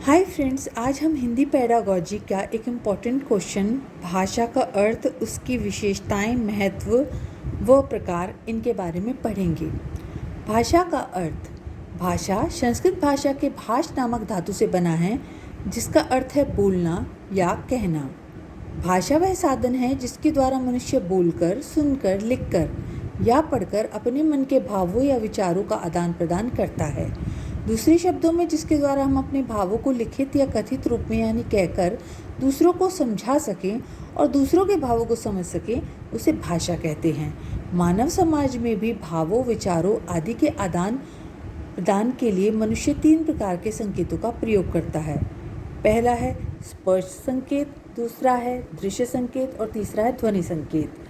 Hi friends, आज हम Hindi pedagogy का एक इम्पॉर्टेंट क्वेश्चन भाषा का अर्थ, उसकी विशेषताएं, महत्व व प्रकार इनके बारे में पढ़ेंगे। भाषा का अर्थ। भाषा संस्कृत भाषा के भाष नामक धातु से बना है, जिसका अर्थ है बोलना या कहना। भाषा वह साधन है जिसके द्वारा मनुष्य बोलकर, सुनकर, लिखकर या पढ़कर अपने मन के भावों या विचारों का आदान प्रदान करता है। दूसरे शब्दों में, जिसके द्वारा हम अपने भावों को लिखित या कथित रूप में यानी कहकर दूसरों को समझा सकें और दूसरों के भावों को समझ सकें, उसे भाषा कहते हैं। मानव समाज में भी भावों, विचारों आदि के आदान प्रदान के लिए मनुष्य 3 प्रकार के संकेतों का प्रयोग करता है। पहला है स्पर्श संकेत, दूसरा है दृश्य संकेत और तीसरा है ध्वनि संकेत।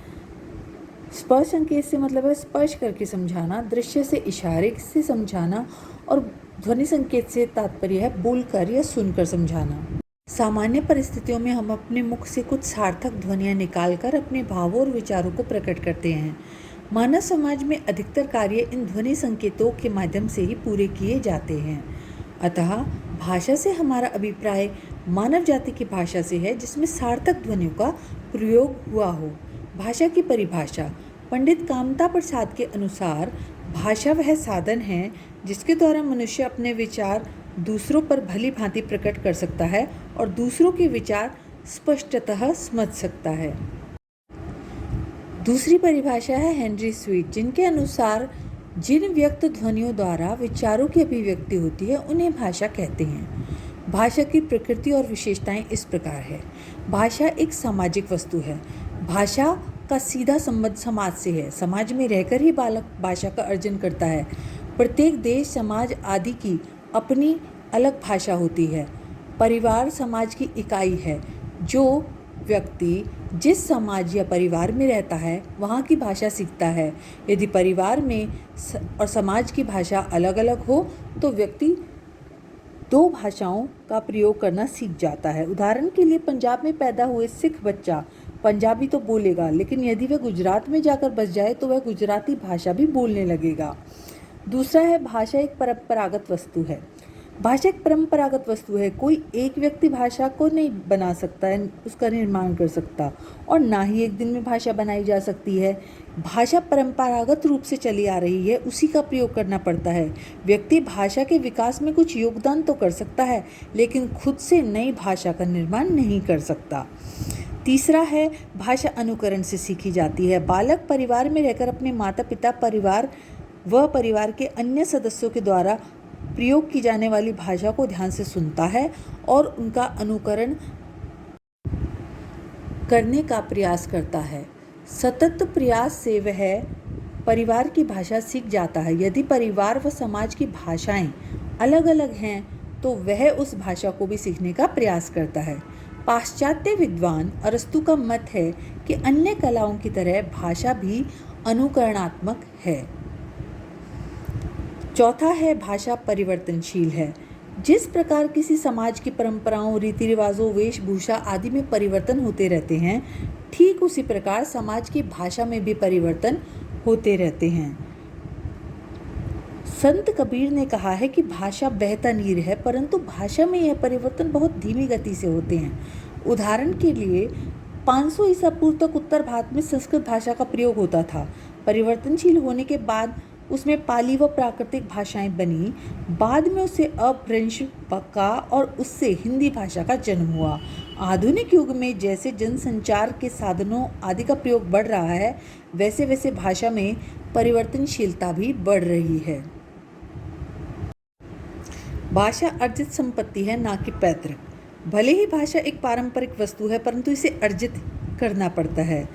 स्पर्श संकेत से मतलब है स्पर्श करके समझाना, दृश्य से इशारे से समझाना और ध्वनि संकेत से तात्पर्य है बोलकर या सुनकर समझाना। सामान्य परिस्थितियों में हम अपने मुख से कुछ सार्थक ध्वनियाँ निकालकर अपने भावों और विचारों को प्रकट करते हैं। मानव समाज में अधिकतर कार्य इन ध्वनि संकेतों के माध्यम से ही पूरे किए जाते हैं। अतः भाषा से हमारा अभिप्राय मानव जाति की भाषा से है, जिसमें सार्थक ध्वनियों का प्रयोग हुआ हो। भाषा की परिभाषा। पंडित कामता प्रसाद के अनुसार भाषा वह साधन है जिसके द्वारा मनुष्य अपने विचार दूसरों पर भली भांति प्रकट कर सकता है और दूसरों के विचार स्पष्टतः समझ सकता है। दूसरी परिभाषा है हेनरी स्वीट, जिनके अनुसार जिन व्यक्त ध्वनियों द्वारा विचारों की अभिव्यक्ति होती है उन्हें भाषा कहते हैं। भाषा की प्रकृति और विशेषताएं इस प्रकार है। भाषा एक सामाजिक वस्तु है। भाषा का सीधा संबंध समाज से है। समाज में रहकर ही बालक भाषा का अर्जन करता है। प्रत्येक देश, समाज आदि की अपनी अलग भाषा होती है। परिवार समाज की इकाई है। जो व्यक्ति जिस समाज या परिवार में रहता है वहाँ की भाषा सीखता है। यदि परिवार में और समाज की भाषा अलग अलग हो तो व्यक्ति 2 भाषाओं का प्रयोग करना सीख जाता है। उदाहरण के लिए, पंजाब में पैदा हुए सिख बच्चा पंजाबी तो बोलेगा, लेकिन यदि वह गुजरात में जाकर बस जाए तो वह गुजराती भाषा भी बोलने लगेगा। दूसरा है भाषा एक परंपरागत वस्तु है। भाषा एक परंपरागत वस्तु है। कोई एक व्यक्ति भाषा को नहीं बना सकता है, उसका निर्माण कर सकता, और ना ही एक दिन में भाषा बनाई जा सकती है। भाषा परंपरागत रूप से चली आ रही है, उसी का प्रयोग करना पड़ता है। व्यक्ति भाषा के विकास में कुछ योगदान तो कर सकता है, लेकिन खुद से नई भाषा का निर्माण नहीं कर सकता। तीसरा है भाषा अनुकरण से सीखी जाती है। बालक परिवार में रहकर अपने माता पिता, परिवार व परिवार के अन्य सदस्यों के द्वारा प्रयोग की जाने वाली भाषा को ध्यान से सुनता है और उनका अनुकरण करने का प्रयास करता है। सतत प्रयास से वह परिवार की भाषा सीख जाता है। यदि परिवार व समाज की भाषाएं अलग अलग हैं तो वह उस भाषा को भी सीखने का प्रयास करता है। पाश्चात्य विद्वान अरस्तु का मत है कि अन्य कलाओं की तरह भाषा भी अनुकरणात्मक है। चौथा है भाषा परिवर्तनशील है। जिस प्रकार किसी समाज की परंपराओं, रीति रिवाजों, वेशभूषा आदि में परिवर्तन होते रहते हैं, ठीक उसी प्रकार समाज की भाषा में भी परिवर्तन होते रहते हैं। संत कबीर ने कहा है कि भाषा बहता नीर है, परंतु भाषा में यह परिवर्तन बहुत धीमी गति से होते हैं। उदाहरण के लिए 500 ईसा पूर्व तक उत्तर भारत में संस्कृत भाषा का प्रयोग होता था। परिवर्तनशील होने के बाद उसमें पाली व प्राकृतिक भाषाएं बनी। बाद में उसे अपभ्रंश पका और उससे हिंदी भाषा का जन्म हुआ। आधुनिक युग में जैसे जनसंचार के साधनों आदि का प्रयोग बढ़ रहा है, वैसे वैसे भाषा में परिवर्तनशीलता भी बढ़ रही है। भाषा अर्जित संपत्ति है, ना कि पैतृक। भले ही भाषा एक पारंपरिक वस्तु है, परंतु इसे अर्जित करना पड़ता है।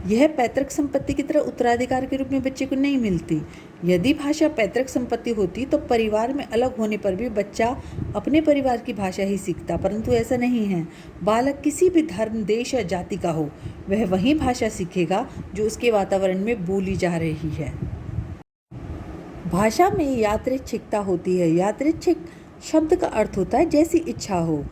यह पैतृक संपत्ति की तरह उत्तराधिकार के रूप में बच्चे को नहीं मिलती। यदि भाषा पैतृक संपत्ति होती तो परिवार में अलग होने पर भी बच्चा अपने परिवार की भाषा ही सीखता, परंतु ऐसा नहीं है। बालक किसी भी धर्म, देश या जाति का हो, वह वही भाषा सीखेगा जो उसके वातावरण में बोली जा रही है। भाषा में यादृच्छिकता होती है। यादृच्छिक शब्द का अर्थ होता है जैसी इच्छा हो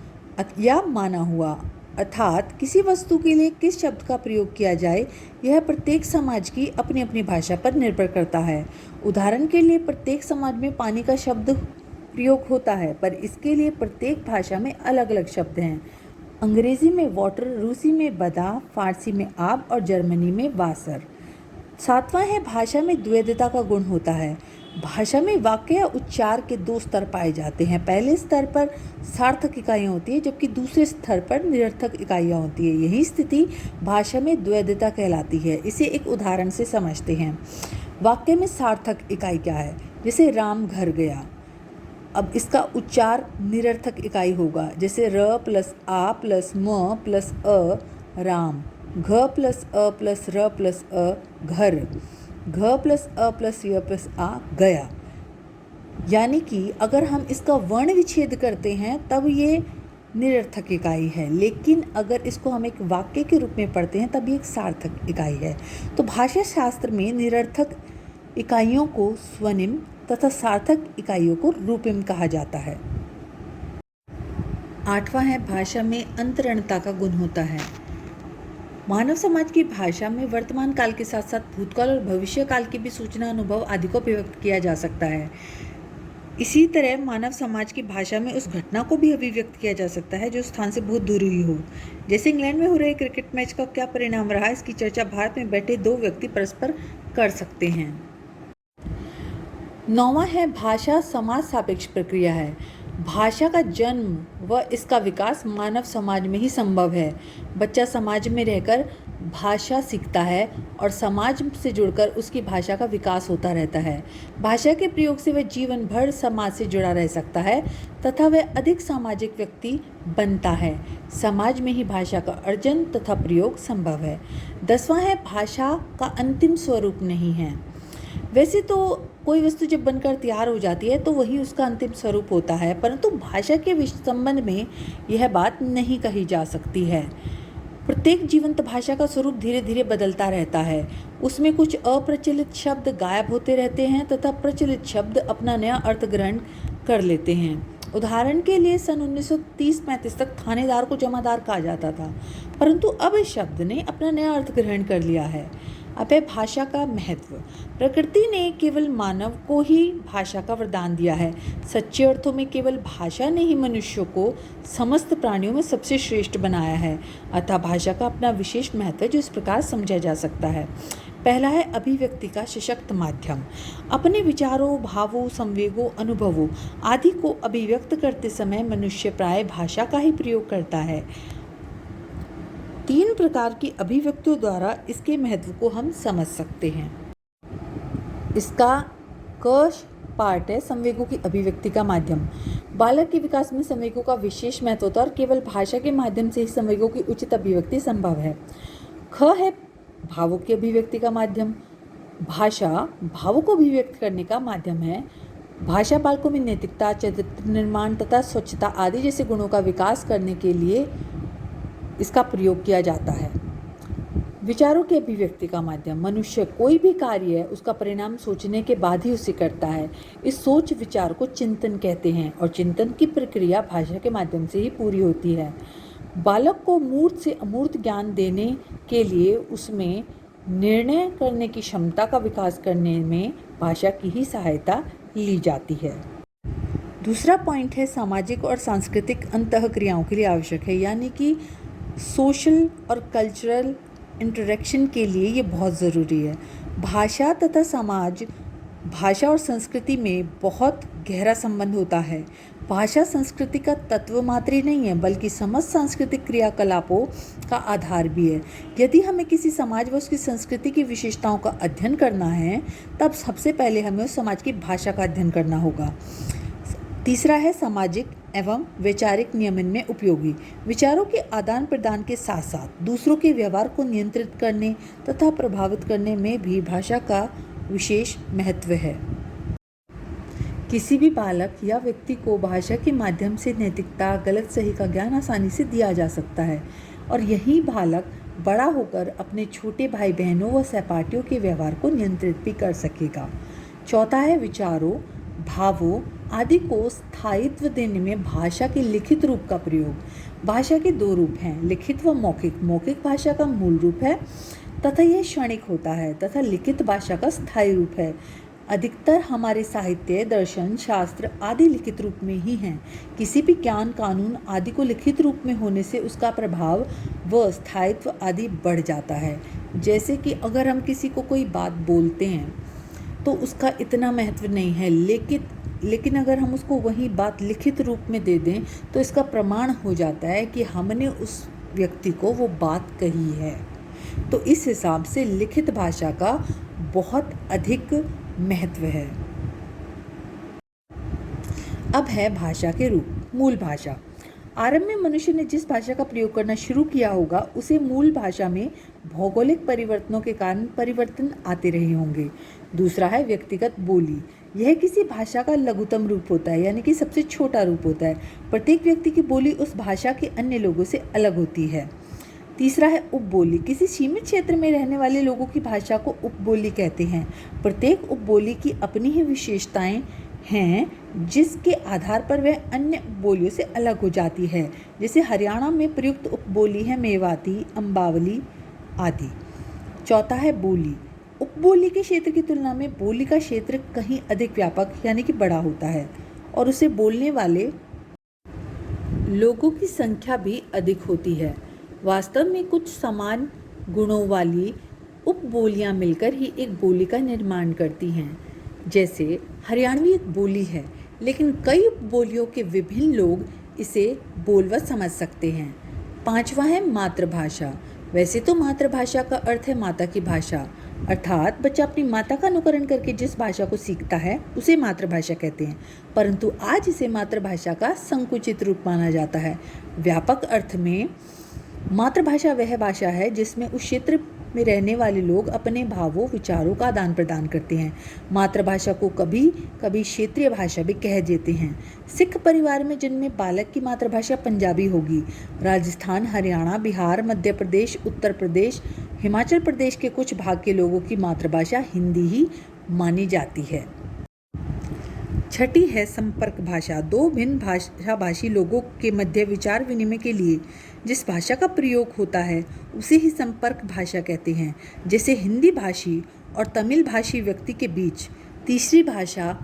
या माना हुआ, अर्थात किसी वस्तु के लिए किस शब्द का प्रयोग किया जाए, यह प्रत्येक समाज की अपनी अपनी भाषा पर निर्भर करता है। उदाहरण के लिए, प्रत्येक समाज में पानी का शब्द प्रयोग होता है, पर इसके लिए प्रत्येक भाषा में अलग अलग शब्द हैं। अंग्रेजी में वाटर, रूसी में बदा, फारसी में आब और जर्मनी में वासर। 7वां है भाषा में द्वैधता का गुण होता है। भाषा में वाक्य या उच्चार के 2 स्तर पाए जाते हैं। पहले स्तर पर सार्थक इकाइयाँ होती है, जबकि दूसरे स्तर पर निरर्थक इकाइयाँ होती है। यही स्थिति भाषा में द्वैधता कहलाती है। इसे एक उदाहरण से समझते हैं। वाक्य में सार्थक इकाई क्या है? जैसे राम घर गया। अब इसका उच्चार निरर्थक इकाई होगा, जैसे र प्लस आ प्लस म प्लस अ राम, घ प्लस अ प्लस र प्लस अ घर, घ प्लस अ प्लस य प्लस आ गया। यानी कि अगर हम इसका वर्ण विच्छेद करते हैं तब ये निरर्थक इकाई है, लेकिन अगर इसको हम एक वाक्य के रूप में पढ़ते हैं तब ये एक सार्थक इकाई है। तो भाषा शास्त्र में निरर्थक इकाइयों को स्वनिम तथा सार्थक इकाइयों को रूपिम कहा जाता है। 8वां है भाषा में अंतरणता का गुण होता है। मानव समाज की भाषा में वर्तमान काल के साथ साथ भूतकाल और भविष्य काल की भी सूचना, अनुभव आदि को अभिव्यक्त किया जा सकता है। इसी तरह मानव समाज की भाषा में उस घटना को भी अभिव्यक्त किया जा सकता है जो स्थान से बहुत दूर हुई हो। जैसे इंग्लैंड में हो रहे क्रिकेट मैच का क्या परिणाम रहा, इसकी चर्चा भारत में बैठे 2 व्यक्ति परस्पर कर सकते हैं। 9वां है भाषा समाज सापेक्ष प्रक्रिया है। भाषा का जन्म व इसका विकास मानव समाज में ही संभव है। बच्चा समाज में रहकर भाषा सीखता है और समाज से जुड़कर उसकी भाषा का विकास होता रहता है। भाषा के प्रयोग से वह जीवन भर समाज से जुड़ा रह सकता है तथा वह अधिक सामाजिक व्यक्ति बनता है। समाज में ही भाषा का अर्जन तथा प्रयोग संभव है। 10वां है भाषा का अंतिम स्वरूप नहीं है। वैसे तो कोई वस्तु जब बनकर तैयार हो जाती है तो वही उसका अंतिम स्वरूप होता है, परंतु भाषा के संबंध में यह बात नहीं कही जा सकती है। प्रत्येक जीवंत भाषा का स्वरूप धीरे धीरे बदलता रहता है। उसमें कुछ अप्रचलित शब्द गायब होते रहते हैं तथा प्रचलित शब्द अपना नया अर्थ ग्रहण कर लेते हैं। उदाहरण के लिए सन 1930-35 तक थानेदार को जमादार कहा जाता था, परंतु अब इस शब्द ने अपना नया अर्थ ग्रहण कर लिया है। अब है भाषा का महत्व। प्रकृति ने केवल मानव को ही भाषा का वरदान दिया है। सच्चे अर्थों में केवल भाषा ने ही मनुष्यों को समस्त प्राणियों में सबसे श्रेष्ठ बनाया है। अतः भाषा का अपना विशेष महत्व है जो इस प्रकार समझा जा सकता है। पहला है अभिव्यक्ति का सशक्त माध्यम। अपने विचारों, भावों, संवेगों, अनुभवों आदि को अभिव्यक्त करते समय मनुष्य प्राय भाषा का ही प्रयोग करता है। 3 प्रकार की अभिव्यक्तियों द्वारा इसके महत्व को हम समझ सकते हैं। इसका क पार्ट है संवेगों की अभिव्यक्ति का माध्यम। बालक के विकास में संवेगों का विशेष महत्व होता है और केवल भाषा के माध्यम से ही संवेगों की उचित अभिव्यक्ति संभव है। ख है भावों की अभिव्यक्ति का माध्यम। भाषा भावों को अभिव्यक्त करने का माध्यम है। भाषा बालकों में नैतिकता, चरित्र निर्माण तथा स्वच्छता आदि जैसे गुणों का विकास करने के लिए इसका प्रयोग किया जाता है। विचारों की अभिव्यक्ति का माध्यम। मनुष्य कोई भी कार्य है उसका परिणाम सोचने के बाद ही उसे करता है। इस सोच विचार को चिंतन कहते हैं और चिंतन की प्रक्रिया भाषा के माध्यम से ही पूरी होती है। बालक को मूर्त से अमूर्त ज्ञान देने के लिए उसमें निर्णय करने की क्षमता का विकास करने में भाषा की ही सहायता ली जाती है। दूसरा पॉइंट है सामाजिक और सांस्कृतिक अंतःक्रियाओं के लिए आवश्यक है, यानी कि सोशल और कल्चरल इंटरेक्शन के लिए ये बहुत ज़रूरी है। भाषा तथा समाज, भाषा और संस्कृति में बहुत गहरा संबंध होता है। भाषा संस्कृति का तत्व मात्र ही नहीं है बल्कि समस्त सांस्कृतिक क्रियाकलापों का आधार भी है। यदि हमें किसी समाज व उसकी संस्कृति की विशेषताओं का अध्ययन करना है तब सबसे पहले हमें उस समाज की भाषा का अध्ययन करना होगा। तीसरा है सामाजिक एवं वैचारिक नियमन में उपयोगी। विचारों के आदान प्रदान के साथ साथ दूसरों के व्यवहार को नियंत्रित करने तथा प्रभावित करने में भी भाषा का विशेष महत्व है। किसी भी बालक या व्यक्ति को भाषा के माध्यम से नैतिकता, गलत सही का ज्ञान आसानी से दिया जा सकता है और यही बालक बड़ा होकर अपने छोटे भाई बहनों व सहपाठियों के व्यवहार को नियंत्रित भी कर सकेगा। चौथा है विचारों, भावों आदि को स्थायित्व देने में भाषा के लिखित रूप का प्रयोग। भाषा के 2 रूप हैं, लिखित व मौखिक। मौखिक भाषा का मूल रूप है तथा यह क्षणिक होता है तथा लिखित भाषा का स्थायी रूप है। अधिकतर हमारे साहित्य, दर्शन, शास्त्र आदि लिखित रूप में ही हैं। किसी भी ज्ञान, कानून आदि को लिखित रूप में होने से उसका प्रभाव व स्थायित्व आदि बढ़ जाता है। जैसे कि अगर हम किसी को कोई बात बोलते हैं तो उसका इतना महत्व नहीं है, लेकिन अगर हम उसको वही बात लिखित रूप में दे दें तो इसका प्रमाण हो जाता है कि हमने उस व्यक्ति को वो बात कही है। तो इस हिसाब से लिखित भाषा का बहुत अधिक महत्व है। अब है भाषा के रूप। मूल भाषा। आरंभ में मनुष्य ने जिस भाषा का प्रयोग करना शुरू किया होगा उसे मूल भाषा में भौगोलिक परिवर्तनों के कारण परिवर्तन आते रहे होंगे। दूसरा है व्यक्तिगत बोली। यह किसी भाषा का लघुतम रूप होता है, यानी कि सबसे छोटा रूप होता है। प्रत्येक व्यक्ति की बोली उस भाषा के अन्य लोगों से अलग होती है। तीसरा है उपबोली। किसी सीमित क्षेत्र में रहने वाले लोगों की भाषा को उपबोली कहते हैं। प्रत्येक उपबोली की अपनी ही विशेषताएं हैं जिसके आधार पर वह अन्य उपबोलियों से अलग हो जाती है। जैसे हरियाणा में प्रयुक्त उपबोली है मेवाती, अम्बावली आदि। चौथा है बोली। उपबोली के क्षेत्र की तुलना में बोली का क्षेत्र कहीं अधिक व्यापक यानी कि बड़ा होता है और उसे बोलने वाले लोगों की संख्या भी अधिक होती है। वास्तव में कुछ समान गुणों वाली उपबोलियां मिलकर ही एक बोली का निर्माण करती हैं। जैसे हरियाणवी एक बोली है, लेकिन कई उपबोलियों के विभिन्न लोग इसे बोलवत समझ सकते हैं। पांचवा है मातृभाषा। वैसे तो मातृभाषा का अर्थ है माता की भाषा, अर्थात बच्चा अपनी माता का अनुकरण करके जिस भाषा को सीखता है उसे मातृभाषा कहते हैं, परंतु आज इसे मातृभाषा का संकुचित रूप माना जाता है। व्यापक अर्थ में मातृभाषा वह भाषा है जिसमें उस क्षेत्र में रहने वाले लोग अपने भावों, विचारों का आदान प्रदान करते हैं। मातृभाषा को कभी कभी क्षेत्रीय भाषा भी कह देते हैं। सिख परिवार में जन्मे बालक की मातृभाषा पंजाबी होगी। राजस्थान, हरियाणा, बिहार, मध्य प्रदेश, उत्तर प्रदेश, हिमाचल प्रदेश के कुछ भाग के लोगों की मातृभाषा हिंदी ही मानी जाती है। छठी है संपर्क भाषा। दो भिन्न भाषाभाषी लोगों के मध्य विचार विनिमय के लिए जिस भाषा का प्रयोग होता है उसे ही संपर्क भाषा कहते हैं। जैसे हिंदी भाषी और तमिल भाषी व्यक्ति के बीच तीसरी भाषा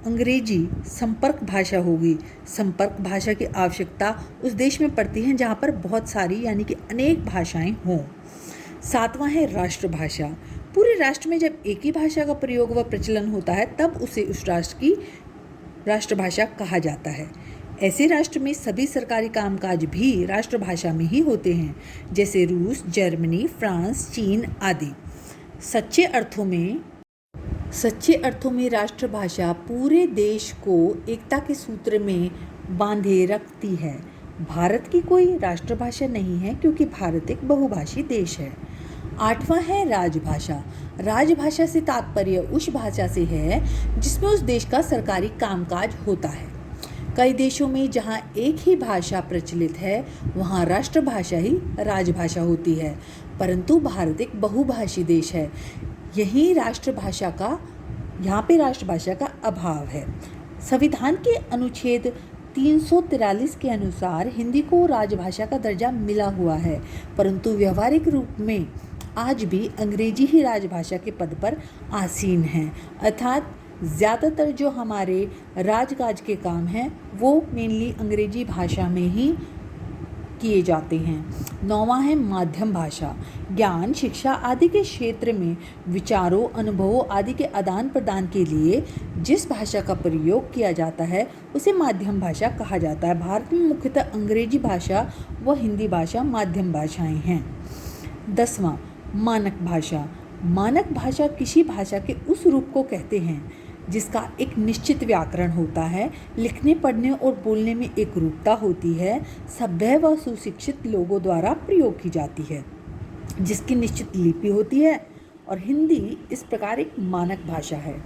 अंग्रेजी संपर्क भाषा होगी। संपर्क भाषा की आवश्यकता उस देश में पड़ती है जहाँ पर बहुत सारी यानी कि अनेक भाषाएं हों। सातवां है राष्ट्रभाषा। पूरे राष्ट्र में जब एक ही भाषा का प्रयोग व प्रचलन होता है तब उसे उस राष्ट्र की राष्ट्रभाषा कहा जाता है। ऐसे राष्ट्र में सभी सरकारी कामकाज भी राष्ट्रभाषा में ही होते हैं, जैसे रूस, जर्मनी, फ्रांस, चीन आदि। सच्चे अर्थों में राष्ट्रभाषा पूरे देश को एकता के सूत्र में बांधे रखती है। भारत की कोई राष्ट्रभाषा नहीं है क्योंकि भारत एक बहुभाषी देश है। आठवां है राजभाषा। राजभाषा से तात्पर्य उस भाषा से है जिसमें उस देश का सरकारी कामकाज होता है। कई देशों में जहाँ एक ही भाषा प्रचलित है वहाँ राष्ट्रभाषा ही राजभाषा होती है, परंतु भारत एक बहुभाषी देश है। यहाँ पे राष्ट्रभाषा का अभाव है। संविधान के अनुच्छेद 343 के अनुसार हिंदी को राजभाषा का दर्जा मिला हुआ है, परंतु व्यवहारिक रूप में आज भी अंग्रेजी ही राजभाषा के पद पर आसीन है। अर्थात ज़्यादातर जो हमारे राजकाज के काम हैं वो मेनली अंग्रेजी भाषा में ही किए जाते हैं। नौवां है माध्यम भाषा। ज्ञान, शिक्षा आदि के क्षेत्र में विचारों, अनुभवों आदि के आदान प्रदान के लिए जिस भाषा का प्रयोग किया जाता है उसे माध्यम भाषा कहा जाता है। भारत में मुख्यतः अंग्रेजी भाषा व हिंदी भाषा माध्यम भाषाएं हैं। 10वां मानक भाषा। मानक भाषा किसी भाषा के उस रूप को कहते हैं जिसका एक निश्चित व्याकरण होता है, लिखने, पढ़ने और बोलने में एक रूपता होती है, सभ्य व सुशिक्षित लोगों द्वारा प्रयोग की जाती है, जिसकी निश्चित लिपि होती है, और हिंदी इस प्रकार एक मानक भाषा है।